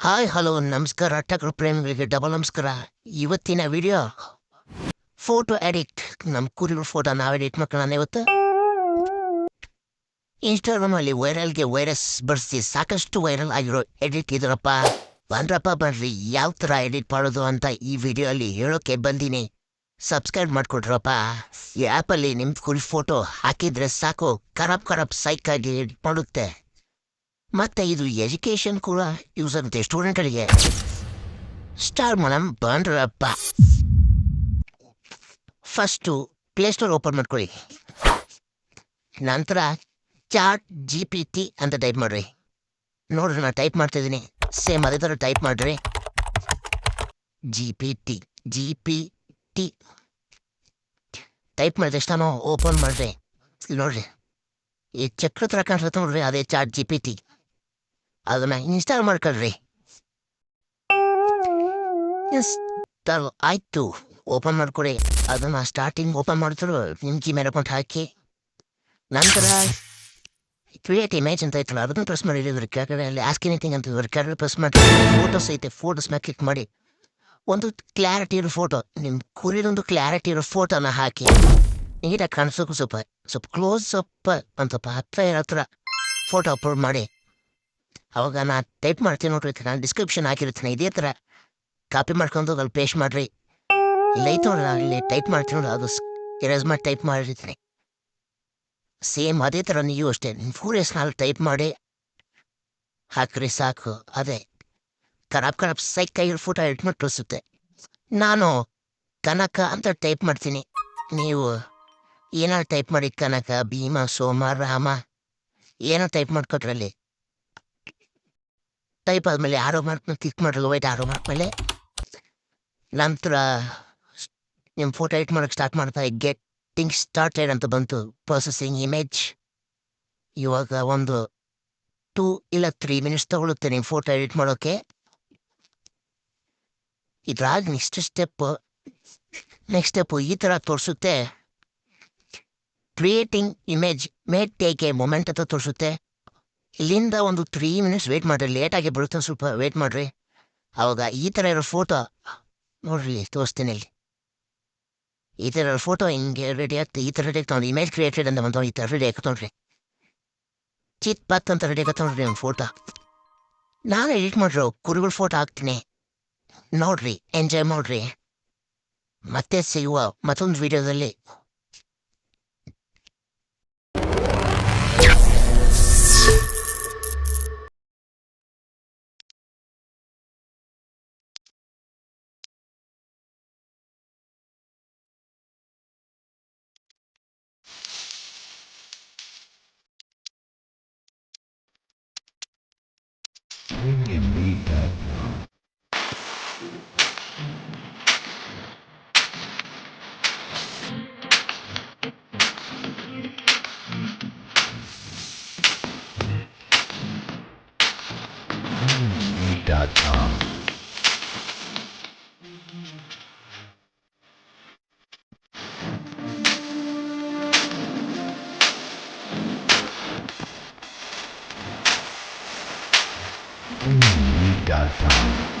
Hi hello ನಮಸ್ಕಾರ ಟಕ್ರ ಪ್ರೇಮಿಗಳಿಗೆ double ನಮಸ್ಕಾರ. ಇವತ್ತಿನ ವಿಡಿಯೋ ಫೋಟೋ ಎಡಿಟ್. ನಮ್ಮ ಕುರಿಗಳ ಫೋಟೋ ನಾವು ಎಡಿಟ್ ಮಾಡ್ಕೊಳ್ಳೋಣ ಇವತ್ತು. ಇನ್ಸ್ಟಾಗ್ರಾಮಲ್ಲಿ ವೈರಸ್ ಬರ್ಸಿ ಸಾಕಷ್ಟು ವೈರಲ್ ಆಗಿರೋ ಎಡಿಟ್ ಇದ್ರಪ್ಪ. ಬನ್ರಿ ಯಾವ ಥರ ಎಡಿಟ್ ಮಾಡೋದು ಅಂತ ಈ ವಿಡಿಯೋಲ್ಲಿ ಹೇಳೋಕೆ ಬಂದೀನಿ. ಸಬ್ಸ್ಕ್ರೈಬ್ ಮಾಡಿಕೊಡ್ರಪ್ಪ. ಈ ಆ್ಯಪಲ್ಲಿ ನಿಮ್ಮ ಕುರಿ ಫೋಟೋ ಹಾಕಿದ್ರೆ ಸಾಕು, ಖರಾಬ್ ಸೈಕಾಗಿ ಎಡಿಟ್ ಮಾಡುತ್ತೆ. ಮತ್ತು ಇದು ಎಜುಕೇಷನ್ ಕೂಡ ಯೂಸ್ ಆಗುತ್ತೆ ಸ್ಟೂಡೆಂಟ್ಗಳಿಗೆ. ಸ್ಟಾರ್ಟ್ ಮಾಡಮ್ ಬಂದ್ರಪ್ಪ. ಫಸ್ಟು ಪ್ಲೇಸ್ಟೋರ್ ಓಪನ್ ಮಾಡ್ಕೊಳ್ಳಿ. ನಂತರ ChatGPT ಅಂತ ಟೈಪ್ ಮಾಡಿರಿ. ನೋಡ್ರಿ ನಾನು ಟೈಪ್ ಮಾಡ್ತಾಯಿದ್ದೀನಿ, ಸೇಮ್ ಅದೇ ಥರ ಟೈಪ್ ಮಾಡಿರಿ. GPT ಟೈಪ್ ಮಾಡಿದ ತಕ್ಷಣ ಓಪನ್ ಮಾಡಿರಿ. ನೋಡ್ರಿ ಈ ಚಕ್ರ ಥರ ಕಾಣಿಸುತ್ತೆ ನೋಡ್ರಿ, ಅದೇ ChatGPT. ಅದನ್ನ ಇನ್ಸ್ಟಾಲ್ ಮಾಡ್ಕೊಳ್ರಿ. ಇನ್ಸ್ಟಾಲ್ ಆಯಿತು, ಓಪನ್ ಮಾಡ್ಕೊಡಿ. ಅದನ್ನು ಸ್ಟಾರ್ಟಿಂಗ್ ಓಪನ್ ಮಾಡ್ತಾರೆ ನಿಮ್ಮ ಜಿಮೇಲ್ ಅಕೌಂಟ್ ಹಾಕಿ. ನಂತರ ಕ್ರಿಯೇಟ್ ಇಮೇಜ್ ಅಂತ ಐತಲ್ಲ ಅದನ್ನು ಪ್ರೆಸ್ ಮಾಡಿ. ಕೆಳಗಡೆ ಅಲ್ಲಿ ಆಸ್ಕ್ ಎನಿಥಿಂಗ್ ಅಂತ ಕೆಳಗಡೆ ಪ್ರೆಸ್ ಮಾಡಿ. ಫೋಟೋಸ್ ಐತೆ, ಫೋಟೋಸ್ ಮೇಲೆ ಕ್ಲಿಕ್ ಮಾಡಿ. ಒಂದು ಕ್ಲಾರಿಟಿ ಇರೋ ಫೋಟೋ, ನಿಮ್ಮ ಕುರಿದೊಂದು ಕ್ಲಾರಿಟಿ ಇರೋ ಫೋಟೋನ ಹಾಕಿ. ನೀಟಾಗಿ ಕಾಣಿಸೋಕು ಸ್ವಲ್ಪ ಕ್ಲೋಸ್ ಅಪ್ ಅಂತಪ್ಪ ಹತ್ರ ಇರೋ ಹತ್ರ ಫೋಟೋ ಅಪ್ಲೋಡ್ ಮಾಡಿ. ಅವಾಗ ನಾನು ಟೈಪ್ ಮಾಡ್ತೀನಿ ನೋಡ್ರಿ, ನಾನು ಡಿಸ್ಕ್ರಿಪ್ಷನ್ ಹಾಕಿರ್ತೀನಿ. ಇದೇ ಥರ ಕಾಪಿ ಮಾಡ್ಕೊಂಡು ಅಲ್ಲಿ ಪೇಸ್ಟ್ ಮಾಡಿರಿ. ಇಲ್ಲೈತೆ ನೋಡ್ರಿ, ನಾನು ಇಲ್ಲಿ ಟೈಪ್ ಮಾಡ್ತೀನಿ ನೋಡ್ರಿ, ಅದು ಎರೇಸ್ ಮಾಡಿ ಟೈಪ್ ಮಾಡಿರ್ತೀನಿ. ಸೇಮ್ ಅದೇ ಥರ ನೀವು ಅಷ್ಟೇ ನಿಮ್ಮ ಫುಲ್ ಹೆಸ್ರಲ್ಲಿ ಟೈಪ್ ಮಾಡಿ ಹಾಕ್ರಿ ಸಾಕು. ಅದೇ ಖರಾಬ್ ಸೈಕಾಗಿರೋ ಫೋಟೋ ಎಡಿಟ್ ಮಾಡಿ ತೋರಿಸುತ್ತೆ. ನಾನು ಕನಕ ಅಂತ ಟೈಪ್ ಮಾಡ್ತೀನಿ. ನೀವು ಏನೋ ಟೈಪ್ ಮಾಡಿ, ಕನಕ, ಭೀಮ, ಸೋಮ, ರಾಮ ಏನೋ ಟೈಪ್ ಮಾಡ್ಕೊಟ್ರಲ್ಲಿ. ಟೈಪ್ ಆದಮೇಲೆ ಆರೋ ಮಾರ್ಕ್ನ ಕ್ಲಿಕ್ ಮಾಡಿರಲ್ಲ, ವೈಟ್ ಆರೋ ಮಾರ್ಕ್ ಮೇಲೆ. ನಂತರ ನಿಮ್ಮ ಫೋಟೋ ಎಡಿಟ್ ಮಾಡೋಕ್ಕೆ ಸ್ಟಾರ್ಟ್ ಮಾಡ್ತಾ ಗೆಟ್ಟಿಂಗ್ ಸ್ಟಾರ್ಟೆಡ್ ಅಂತ ಬಂತು. Processing image. ಇವಾಗ ಒಂದು 2 ಇಲ್ಲ 3 ಮಿನಿಟ್ಸ್ ತೊಗೊಳುತ್ತೆ ನಿಮ್ಮ ಫೋಟೋ ಎಡಿಟ್ ಮಾಡೋಕ್ಕೆ. ಇದ್ರಾಗ ನೆಕ್ಸ್ಟ್ ಸ್ಟೆಪ್ಪು ಈ ಥರ ತೋರಿಸುತ್ತೆ. Creating image made take A moment ಅಂತ ತೋರಿಸುತ್ತೆ. ಇಲ್ಲಿಂದ ಒಂದು 3 ಮಿನಿಟ್ಸ್ ವೆಯ್ಟ್ ಮಾಡಿರಿ. ಲೇಟಾಗಿ ಬರುತ್ತೆ, ಸ್ವಲ್ಪ ವೆಯ್ಟ್ ಮಾಡಿರಿ. ಆವಾಗ ಈ ಥರ ಇರೋ ಫೋಟೋ ನೋಡ್ರಿ, ತೋರಿಸ್ತೀನಿ ಇಲ್ಲಿ. ಈ ಥರ ಇರೋ ಫೋಟೋ ಹಿಂಗೆ ರೆಡಿ ಆಗ್ತದೆ. ಈ ಥರ ರೆಡಿ ಆಗ್ತಾವೆ. ಇಮೇಜ್ ಕ್ರಿಯೇಟೆಡ್ ಅಂತ ಬಂತು, ಈ ಥರ ರೆಡಿ ಆಗ್ತೊಳ್ರಿ. ಚಿತ್ ಅಂತ ರೆಡಿ ಆಗತ್ತೊಳ್ರಿ ನಿಮ್ಮ ಫೋಟೋ. ನಾನು ಎಡಿಟ್ ಮಾಡಿರೋ ಕುರಿಗಳ ಫೋಟೋ ಹಾಕ್ತೀನಿ, ನೋಡ್ರಿ, ಎಂಜಾಯ್ ಮಾಡಿರಿ. ಮತ್ತೆ ಸಿಗುವ ಮತ್ತೊಂದು ವಿಡಿಯೋದಲ್ಲಿ. .com. .com.